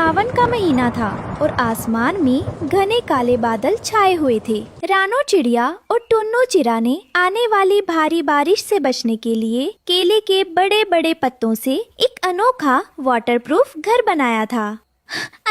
सावन का महीना था और आसमान में घने काले बादल छाए हुए थे। रानो चिड़िया और टुन्नू चिरा ने आने वाली भारी बारिश से बचने के लिए केले के बड़े बड़े पत्तों से एक अनोखा वाटरप्रूफ घर बनाया था।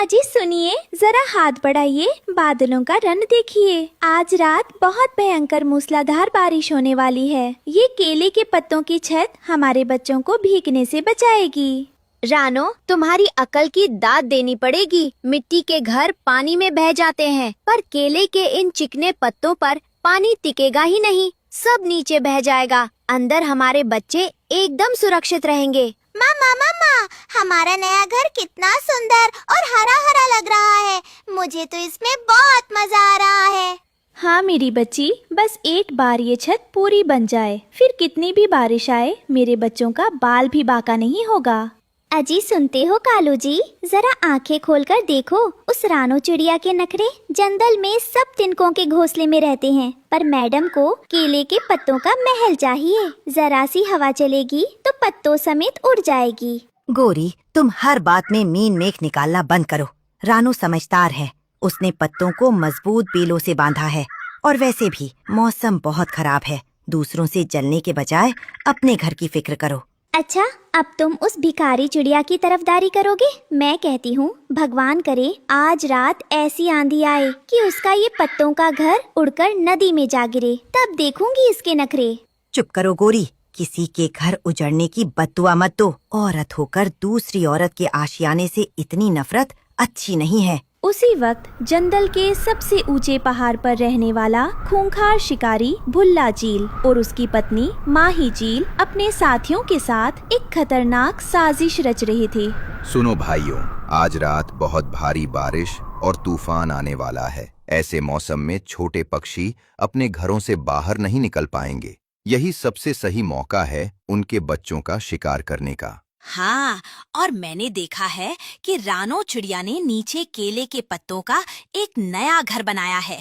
अजी सुनिए, जरा हाथ बढ़ाइए, बादलों का रंग देखिए। आज रात बहुत भयंकर मूसलाधार बारिश होने वाली है। ये केले के पत्तों की छत हमारे बच्चों को भीगने से बचाएगी। रानो, तुम्हारी अकल की दाद देनी पड़ेगी। मिट्टी के घर पानी में बह जाते हैं, पर केले के इन चिकने पत्तों पर पानी टिकेगा ही नहीं, सब नीचे बह जाएगा। अंदर हमारे बच्चे एकदम सुरक्षित रहेंगे। मामा मामा, हमारा नया घर कितना सुंदर और हरा हरा लग रहा है। मुझे तो इसमें बहुत मजा आ रहा है। हाँ मेरी बच्ची, बस एक बार ये छत पूरी बन जाए, फिर कितनी भी बारिश आए मेरे बच्चों का बाल भी बाका नहीं होगा। अजी सुनते हो कालू जी, जरा आंखें खोलकर देखो, उस रानो चिड़िया के नखरे। जंगल में सब तिनकों के घोंसले में रहते हैं, पर मैडम को केले के पत्तों का महल चाहिए। जरा सी हवा चलेगी तो पत्तों समेत उड़ जाएगी। गोरी, तुम हर बात में मीन मेख निकालना बंद करो। रानू समझदार है, उसने पत्तों को मजबूत बेलों से बांधा है। और वैसे भी मौसम बहुत खराब है, दूसरों से जलने के बजाय अपने घर की फिक्र करो। अच्छा, अब तुम उस भिखारी चिड़िया की तरफदारी करोगे? मैं कहती हूँ भगवान करे आज रात ऐसी आंधी आए कि उसका ये पत्तों का घर उड़कर नदी में जा गिरे, तब देखूंगी इसके नखरे। चुप करो गोरी, किसी के घर उजड़ने की बद्दुआ मत दो। औरत होकर दूसरी औरत के आशियाने से इतनी नफरत अच्छी नहीं है। उसी वक्त जंगल के सबसे ऊंचे पहाड़ पर रहने वाला खूंखार शिकारी भुल्ला चील और उसकी पत्नी माही चील अपने साथियों के साथ एक खतरनाक साजिश रच रहे थे। सुनो भाइयों, आज रात बहुत भारी बारिश और तूफान आने वाला है। ऐसे मौसम में छोटे पक्षी अपने घरों से बाहर नहीं निकल पाएंगे। यही सबसे सही मौका है उनके बच्चों का शिकार करने का। हाँ, और मैंने देखा है कि रानो चिड़िया ने नीचे केले के पत्तों का एक नया घर बनाया है।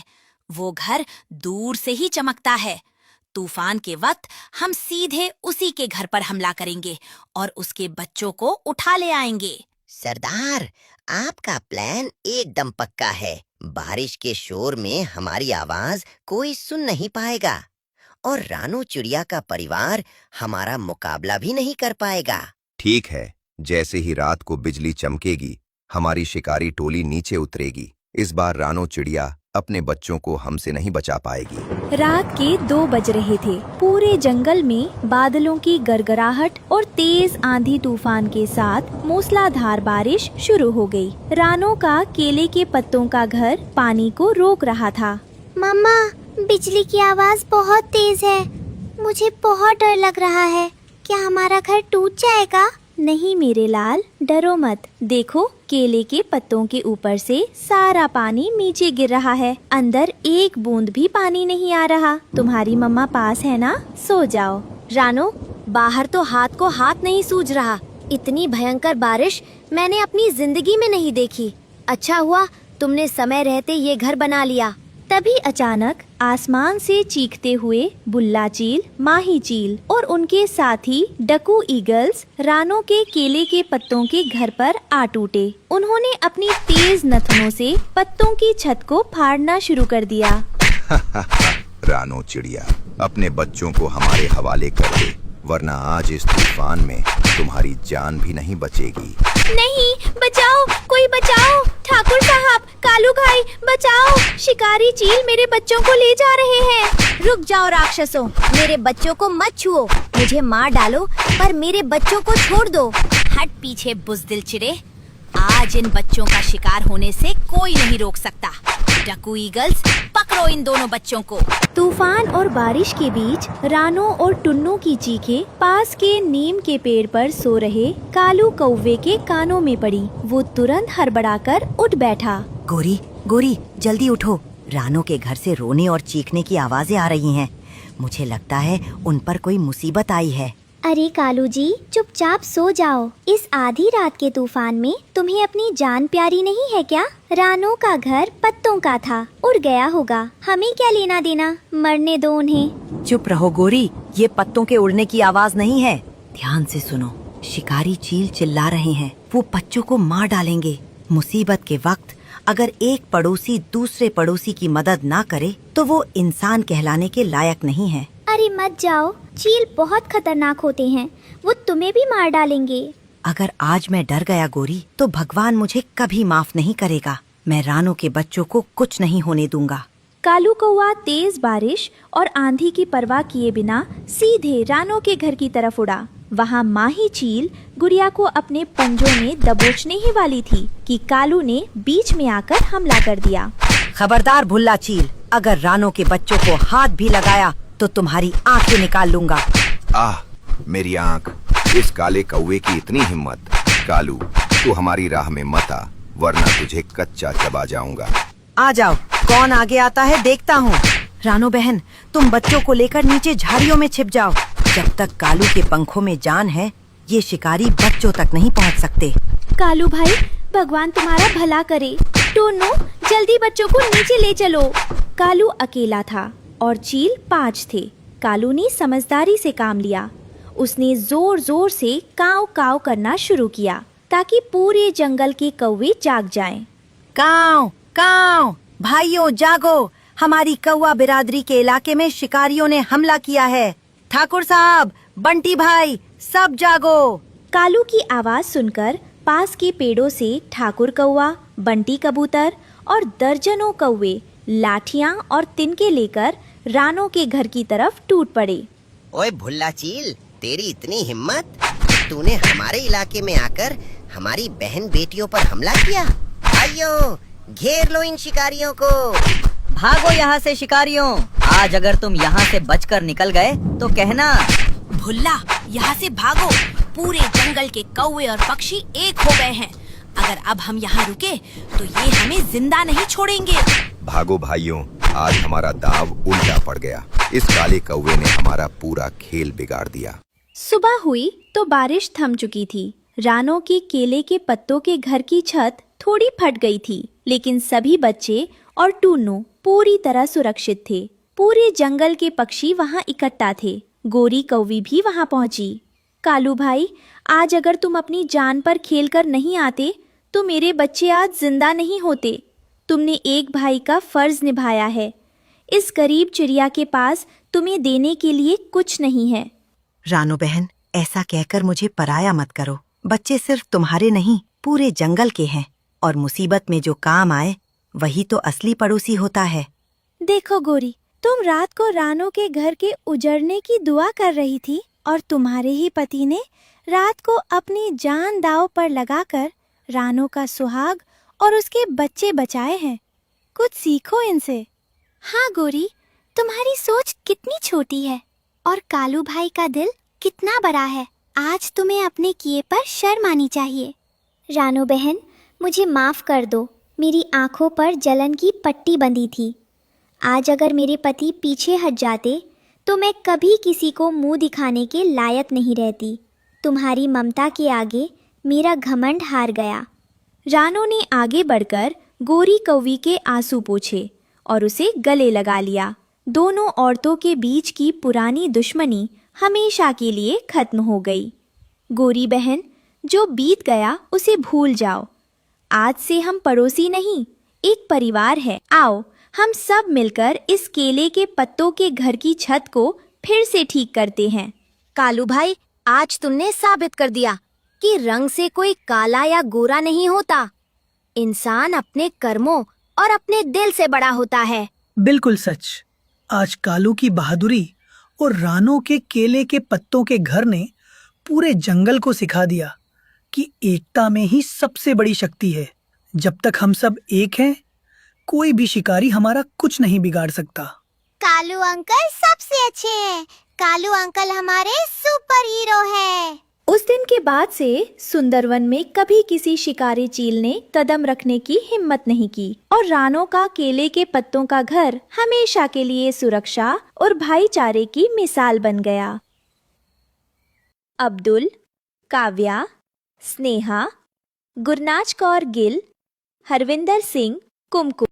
वो घर दूर से ही चमकता है। तूफान के वक्त हम सीधे उसी के घर पर हमला करेंगे और उसके बच्चों को उठा ले आएंगे। सरदार, आपका प्लान एकदम पक्का है। बारिश के शोर में हमारी आवाज कोई सुन नहीं पाएगा और रानो चिड़िया का परिवार हमारा मुकाबला भी नहीं कर पाएगा। ठीक है, जैसे ही रात को बिजली चमकेगी हमारी शिकारी टोली नीचे उतरेगी। इस बार रानो चिड़िया अपने बच्चों को हमसे नहीं बचा पाएगी। रात के 2 बज रहे थे। पूरे जंगल में बादलों की गड़गड़ाहट और तेज आंधी तूफान के साथ मूसलाधार बारिश शुरू हो गई। रानो का केले के पत्तों का घर पानी को रोक रहा था। मम्मा, बिजली की आवाज बहुत तेज है। मुझे बहुत डर लग रहा है। क्या हमारा घर टूट जाएगा? नहीं मेरे लाल, डरो मत। देखो, केले के पत्तों के ऊपर से सारा पानी नीचे गिर रहा है। अंदर एक बूंद भी पानी नहीं आ रहा। तुम्हारी मम्मा पास है ना? सो जाओ। रानो, बाहर तो हाथ को हाथ नहीं सूझ रहा। इतनी भयंकर बारिश मैंने अपनी जिंदगी में नहीं देखी। अच्छा हुआ तुमने समय रहते ये घर बना लिया। तभी अचानक आसमान से चीखते हुए बुल्ला चील, माही चील और उनके साथी डकू ईगल्स रानो के केले के पत्तों के घर पर आ टूटे। उन्होंने अपनी तेज नथनों से पत्तों की छत को फाड़ना शुरू कर दिया। रानो चिड़िया, अपने बच्चों को हमारे हवाले कर दे, वरना आज इस तूफान में तुम्हारी जान भी नहीं बचेगी। नहीं, बचाओ, कोई बचाओ। ठाकुर साहब, कालू भाई, बचाओ। शिकारी चील मेरे बच्चों को ले जा रहे हैं। रुक जाओ राक्षसों, मेरे बच्चों को मत छुओ। मुझे मार डालो पर मेरे बच्चों को छोड़ दो। हट पीछे बुज़दिल चिड़े, आज इन बच्चों का शिकार होने से कोई नहीं रोक सकता। डकू ईगल्स, पकड़ो इन दोनों बच्चों को। तूफान और बारिश के बीच रानो और टुन्नू की चीखें पास के नीम के पेड़ पर सो रहे कालू कौवे के कानों में पड़ी। वो तुरंत हड़बड़ाकर उठ बैठा। गोरी, गोरी, जल्दी उठो। रानो के घर से रोने और चीखने की आवाजें आ रही हैं। मुझे लगता है उन पर कोई मुसीबत आई है। अरे कालू जी, चुपचाप सो जाओ। इस आधी रात के तूफान में तुम्हें अपनी जान प्यारी नहीं है क्या? रानो का घर पत्तों का था, उड़ गया होगा। हमें क्या लेना देना, मरने दो उन्हें। चुप रहो गोरी, ये पत्तों के उड़ने की आवाज नहीं है। ध्यान से सुनो, शिकारी चील चिल्ला रहे हैं। वो बच्चों को मार डालेंगे। मुसीबत के वक्त अगर एक पड़ोसी दूसरे पड़ोसी की मदद ना करे तो वो इंसान कहलाने के लायक नहीं है। अरे मत जाओ, चील बहुत खतरनाक होते हैं, वो तुम्हें भी मार डालेंगे। अगर आज मैं डर गया गोरी तो भगवान मुझे कभी माफ नहीं करेगा। मैं रानो के बच्चों को कुछ नहीं होने दूंगा। कालू कौवा तेज बारिश और आंधी की परवाह किए बिना सीधे रानो के घर की तरफ उड़ा। वहाँ माही चील गुड़िया को अपने पंजों में दबोचने ही वाली थी कि कालू ने बीच में आकर हमला कर दिया। खबरदार भुल्ला चील, अगर रानो के बच्चों को हाथ भी लगाया तो तुम्हारी आंखें निकाल लूंगा। आह, मेरी आंख! इस काले कौवे की इतनी हिम्मत! कालू, तू हमारी राह में मत आ, वरना तुझे कच्चा चबा जाऊंगा। आ जाओ, कौन आगे आता है देखता हूँ। रानो बहन, तुम बच्चों को लेकर नीचे झाड़ियों में छिप जाओ। जब तक कालू के पंखों में जान है, ये शिकारी बच्चों तक नहीं पहुँच सकते। कालू भाई, भगवान तुम्हारा भला करे। टोनू, जल्दी बच्चों को नीचे ले चलो। कालू अकेला था और चील 5 थे। कालू ने समझदारी से काम लिया। उसने जोर जोर से काव काव करना शुरू किया ताकि पूरे जंगल के कौवे जाग जाएं। काव काव, भाइयों जागो, हमारी कौवा बिरादरी के इलाके में शिकारियों ने हमला किया है। ठाकुर साहब, बंटी भाई, सब जागो। कालू की आवाज सुनकर पास के पेड़ों से ठाकुर कौवा, बंटी कबूतर और दर्जनों कौवे लाठियां और तिनके लेकर रानो के घर की तरफ टूट पड़े। ओए भुल्ला चील, तेरी इतनी हिम्मत! तूने हमारे इलाके में आकर हमारी बहन बेटियों पर हमला किया। भाइयों, घेर लो इन शिकारियों को। भागो यहाँ से शिकारियों। आज अगर तुम यहाँ से बचकर निकल गए तो कहना। भुल्ला, यहाँ से भागो। पूरे जंगल के कौवे और पक्षी एक हो गए हैं। अगर अब हम यहाँ रुके तो ये हमें जिंदा नहीं छोड़ेंगे। भागो भाइयों, आज हमारा दाव उल्टा पड़ गया। इस काले कौवे ने हमारा पूरा खेल बिगाड़ दिया। सुबह हुई तो बारिश थम चुकी थी। रानो की केले के पत्तों के घर की छत थोड़ी फट गई थी, लेकिन सभी बच्चे और टूनू पूरी तरह सुरक्षित थे। पूरे जंगल के पक्षी वहाँ इकट्ठा थे। गोरी कौवी भी वहाँ पहुँची। कालू भाई, आज अगर तुम अपनी जान पर खेलकर नहीं आते तो मेरे बच्चे आज जिंदा नहीं होते। तुमने एक भाई का फर्ज निभाया है। इस गरीब चिड़िया के पास तुम्हें देने के लिए कुछ नहीं है। रानो बहन, ऐसा कहकर मुझे पराया मत करो। बच्चे सिर्फ तुम्हारे नहीं, पूरे जंगल के हैं, और मुसीबत में जो काम आए वही तो असली पड़ोसी होता है। देखो गोरी, तुम रात को रानो के घर के उजड़ने की दुआ कर रही थी और तुम्हारे ही पति ने रात को अपनी जान दांव पर लगाकर रानो का सुहाग और उसके बच्चे बचाए हैं। कुछ सीखो इनसे। हाँ गोरी, तुम्हारी सोच कितनी छोटी है और कालू भाई का दिल कितना बड़ा है। आज तुम्हें अपने किए पर शर्म आनी चाहिए। रानो बहन, मुझे माफ कर दो। मेरी आंखों पर जलन की पट्टी बंधी थी। आज अगर मेरे पति पीछे हट जाते तो मैं कभी किसी को मुंह दिखाने के लायक नहीं रहती। तुम्हारी ममता के आगे मेरा घमंड हार गया। रानो ने आगे बढ़कर गोरी कौवी के आंसू पोंछे और उसे गले लगा लिया। दोनों औरतों के बीच की पुरानी दुश्मनी हमेशा के लिए खत्म हो गई। गोरी बहन, जो बीत गया उसे भूल जाओ। आज से हम पड़ोसी नहीं, एक परिवार है। आओ हम सब मिलकर इस केले के पत्तों के घर की छत को फिर से ठीक करते हैं। कालू भाई, आज तुमने साबित कर दिया कि रंग से कोई काला या गोरा नहीं होता। इंसान अपने कर्मों और अपने दिल से बड़ा होता है। बिल्कुल सच। आज कालू की बहादुरी और रानो के केले के पत्तों के घर ने पूरे जंगल को सिखा दिया कि एकता में ही सबसे बड़ी शक्ति है। जब तक हम सब एक हैं, कोई भी शिकारी हमारा कुछ नहीं बिगाड़ सकता। कालू अंकल सबसे अच्छे हैं। कालू अंकल हमारे सुपर हीरो हैं। उस दिन के बाद से सुंदरवन में कभी किसी शिकारी चील ने कदम रखने की हिम्मत नहीं की और रानो का केले के पत्तों का घर हमेशा के लिए सुरक्षा और भाईचारे की मिसाल बन गया। अब्दुल, काव्या, स्नेहा, गुरनाज कौर गिल, हरविंदर सिंह, कुमकुम,